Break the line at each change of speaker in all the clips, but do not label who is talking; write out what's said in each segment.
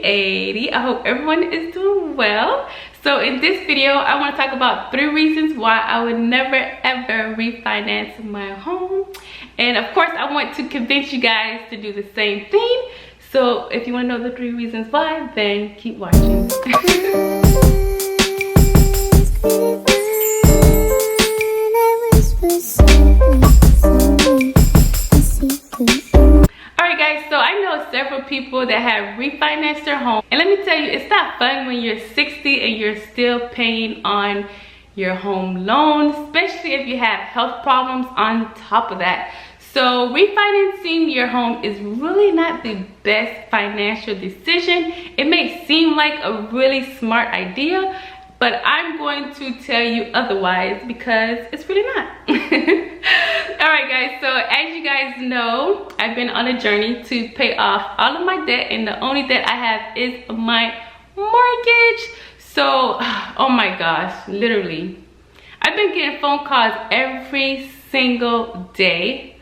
380. I hope everyone is doing well. So in this video, I want to talk about 3 reasons why I would never ever refinance my home. And of course, I want to convince you guys to do the same thing. So if you want to know the 3 reasons why, then keep watching. Alright guys, so I know several people that have refinanced their home, and let me tell you, it's not fun when you're 60 and you're still paying on your home loan, especially if you have health problems on top of that. So refinancing your home is really not the best financial decision. It may seem like a really smart idea, but I'm going to tell you otherwise because it's really not. Alright guys, so as you guys know, I've been on a journey to pay off all of my debt, and the only debt I have is my mortgage. So, oh my gosh, literally, I've been getting phone calls every single day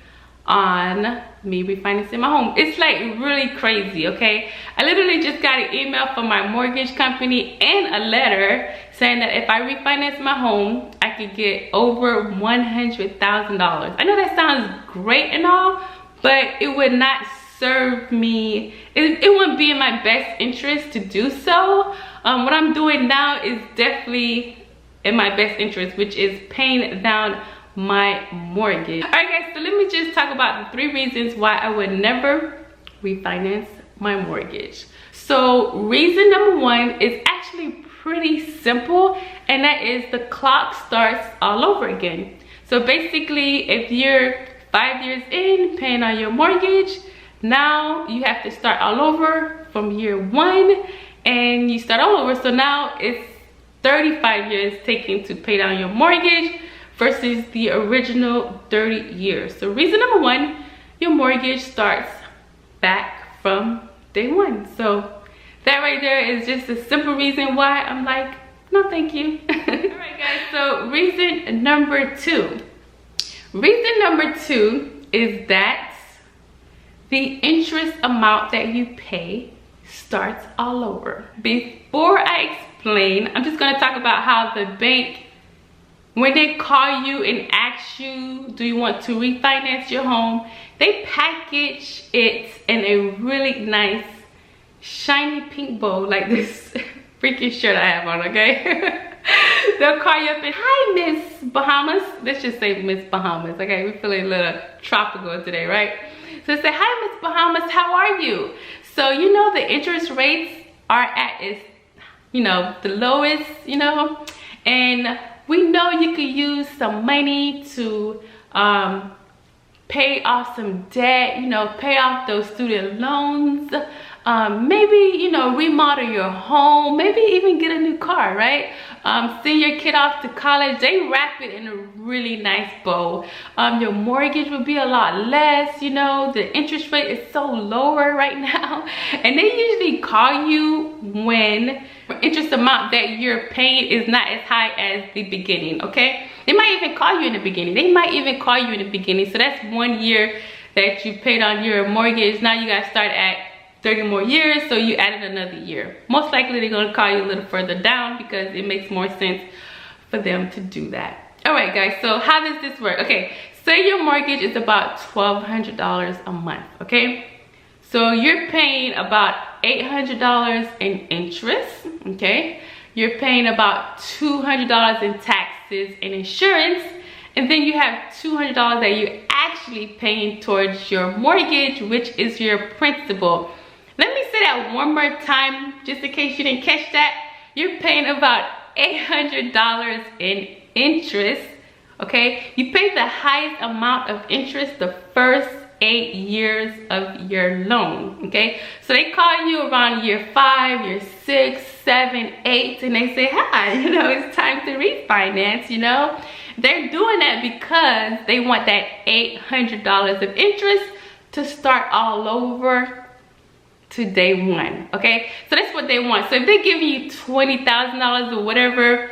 on me refinancing my home. It's like really crazy, okay? I literally just got an email from my mortgage company and a letter saying that if I refinance my home, I could get over $100,000. I know that sounds great and all, but it would not serve me. It wouldn't be in my best interest to do so. What I'm doing now is definitely in my best interest, which is paying down my mortgage. All right guys, so let me just talk about the 3 reasons why I would never refinance my mortgage. So reason number 1 is actually pretty simple, and that is the clock starts all over again. So basically, if you're 5 years in paying on your mortgage, now you have to start all over from year 1, and you start all over. So now it's 35 years taking to pay down your mortgage versus the original 30 years. So reason number 1, your mortgage starts back from day 1. So that right there is just a simple reason why I'm like, no thank you. Alright guys, so reason number 2. Reason number 2 is that the interest amount that you pay starts all over. Before I explain, I'm just gonna talk about how the bank, when they call you and ask you, do you want to refinance your home, they package it in a really nice, shiny pink bow, like this freaking shirt I have on, okay? They'll call you up and, hi, Miss Bahamas. Let's just say Miss Bahamas, okay? We're feeling a little tropical today, right? So say, hi, Miss Bahamas, how are you? So, you know, the interest rates are at its, the lowest, and we know you could use some money to pay off some debt, pay off those student loans, maybe, remodel your home, maybe even get a new car, right? Send your kid off to college. They wrap it in a really nice bow. Your mortgage would be a lot less, the interest rate is so lower right now. And they usually call you when the interest amount that you're paying is not as high as the beginning, okay? They might even call you in the beginning. So that's 1 year that you paid on your mortgage. Now you gotta start at 30 more years, so you added another year. Most likely they're gonna call you a little further down because it makes more sense for them to do that. All right guys, so how does this work? Okay, say your mortgage is about $1,200 a month, okay? So you're paying about $800 in interest, okay? You're paying about $200 in taxes and insurance, and then you have $200 that you're actually paying towards your mortgage, which is your principal. Let me say that one more time, just in case you didn't catch that. You're paying about $800 in interest, okay? You pay the highest amount of interest the first 8 years of your loan, okay? So they call you around year 5, year 6, 7, 8, and they say, hi, it's time to refinance, They're doing that because they want that $800 of interest to start all over to day 1, okay? So that's what they want. So if they give you $20,000 or whatever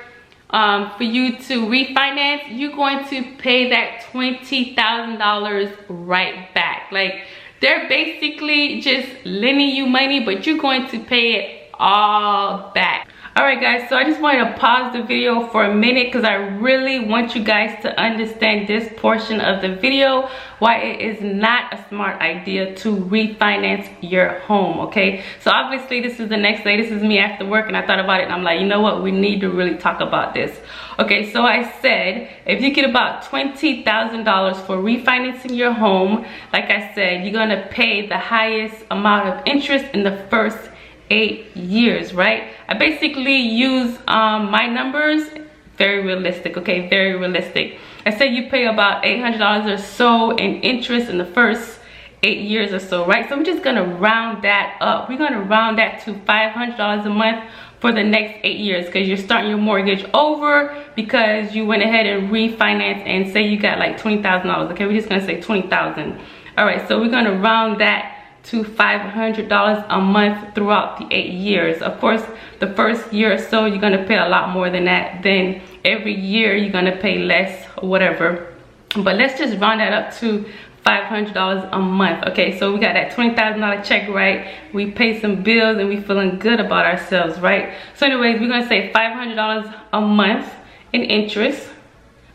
for you to refinance, you're going to pay that $20,000 right back. Like, They're basically just lending you money, but you're going to pay it all back. All right guys, so I just wanted to pause the video for a minute because I really want you guys to understand this portion of the video, why it is not a smart idea to refinance your home. Okay, so obviously this is the next day, this is me after work, and I thought about it and I'm like, you know what, we need to really talk about this. Okay, so I said if you get about $20,000 for refinancing your home, like I said, you're gonna pay the highest amount of interest in the first 8 years, right? I basically use my numbers, very realistic, okay, very realistic. I said you pay about $800 or so in interest in the first 8 years or so, right? So I'm just gonna round that up. We're gonna round that to $500 a month for the next 8 years, because you're starting your mortgage over because you went ahead and refinanced, and say you got like $20,000, okay? We're just gonna say 20,000. All right, so we're gonna round that to $500 a month throughout the 8 years. Of course, the first year or so you're gonna pay a lot more than that. Then every year you're gonna pay less or whatever. But let's just round that up to $500 a month. Okay, so we got that $20,000 check, right? We pay some bills and we feeling good about ourselves, right? So anyways, we're gonna say $500 a month in interest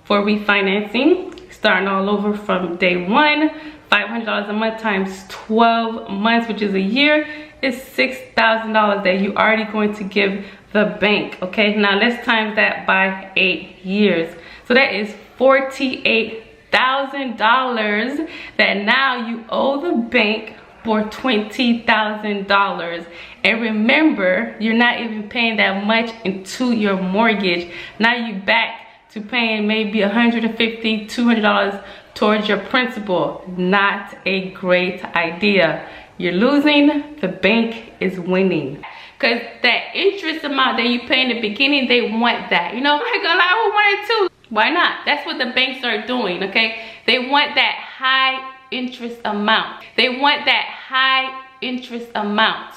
for refinancing, starting all over from day one. $500 a month times 12 months, which is a year, is $6,000 that you already going to give the bank. Okay, now let's times that by 8 years. So that is $48,000 that now you owe the bank for $20,000. And remember, you're not even paying that much into your mortgage. Now you back to paying maybe $150, $200 towards your principal. Not a great idea. You're losing, the bank is winning. Because that interest amount that you pay in the beginning, they want that. You know, I'm not gonna lie, I would want it too. Why not? That's what the banks are doing, okay? They want that high interest amount. They want that high interest amount.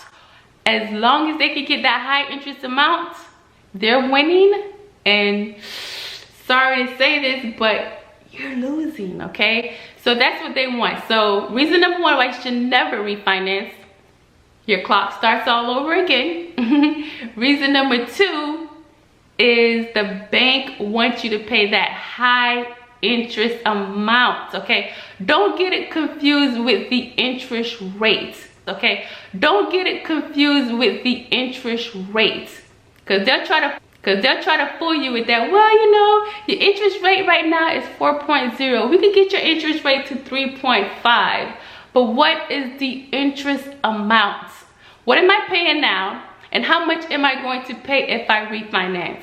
As long as they can get that high interest amount, they're winning. And sorry to say this, but you're losing, okay? So that's what they want. So reason number one why you should never refinance, your clock starts all over again. Reason number two is the bank wants you to pay that high interest amount, okay? Don't get it confused with the interest rate, okay? Don't get it confused with the interest rate, because they'll try to fool you with that. Well, you know, your interest rate right now is 4.0. We could get your interest rate to 3.5. But what is the interest amount? What am I paying now? And how much am I going to pay if I refinance?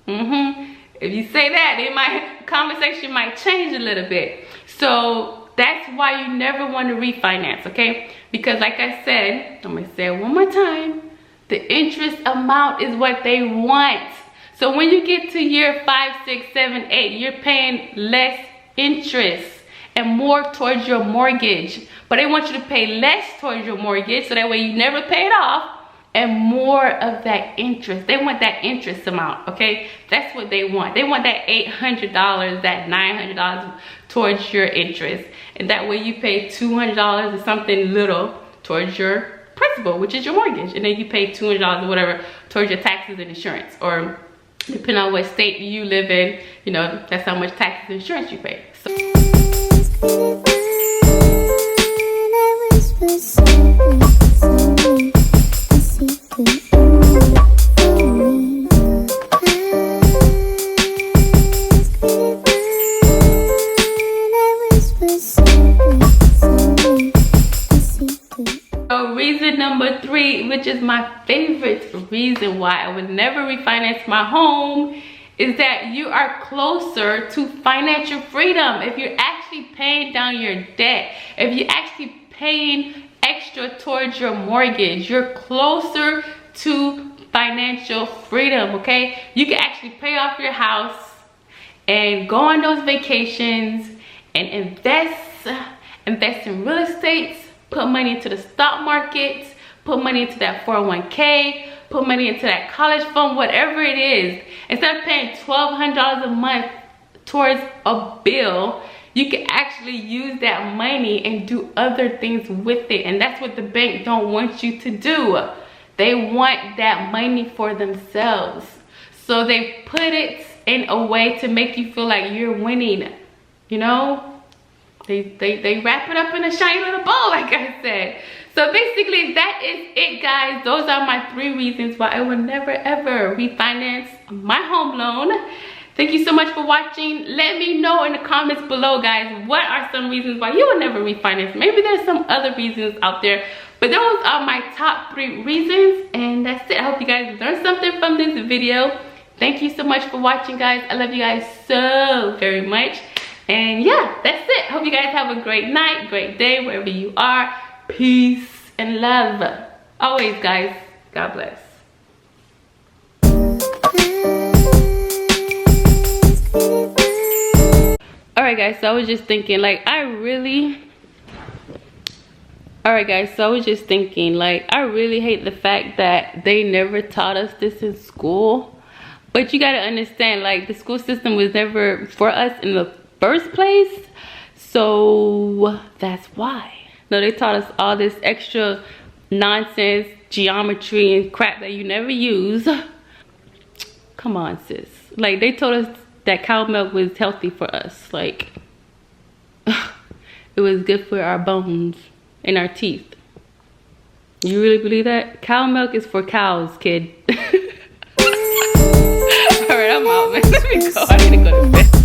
If you say that, then my conversation might change a little bit. So that's why you never want to refinance, okay? Because like I said, I'm going to say it one more time. The interest amount is what they want. So when you get to year 5, 6, 7, 8, you're paying less interest and more towards your mortgage. But they want you to pay less towards your mortgage so that way you never pay it off, and more of that interest. They want that interest amount, okay? That's what they want. They want that $800, that $900 towards your interest. And that way you pay $200 or something little towards your principal, which is your mortgage, and then you pay $200 or whatever towards your taxes and insurance, or depending on what state you live in, you know, that's how much taxes and insurance you pay. So reason number 3, which is my favorite reason why I would never refinance my home, is that you are closer to financial freedom. If you're actually paying down your debt, if you're actually paying extra towards your mortgage, you're closer to financial freedom, okay? You can actually pay off your house and go on those vacations and invest in real estate, put money into the stock market, put money into that 401k, put money into that college fund, whatever it is. Instead of paying $1,200 a month towards a bill, you can actually use that money and do other things with it. And that's what the bank don't want you to do. They want that money for themselves. So they put it in a way to make you feel like you're winning, you know? They wrap it up in a shiny little bow, like I said. So basically, that is it, guys. Those are my 3 reasons why I would never ever refinance my home loan. Thank you so much for watching. Let me know in the comments below, guys, what are some reasons why you would never refinance. Maybe there's some other reasons out there, but those are my top 3 reasons. And that's it. I hope you guys learned something from this video. Thank you so much for watching, guys. I love you guys so very much. And yeah, that's it. Hope you guys have a great night, great day, wherever you are. Peace and love. Always, guys. God bless. Alright, guys. So I was just thinking, like, I really hate the fact that they never taught us this in school. But you gotta understand, like, the school system was never for us in the first place. So that's why. No, they taught us all this extra nonsense, geometry and crap that you never use. Come on, sis. Like, they told us that cow milk was healthy for us. Like, it was good for our bones and our teeth. You really believe that? Cow milk is for cows, kid. Alright, I'm out, man. Let me go. I need to go to bed.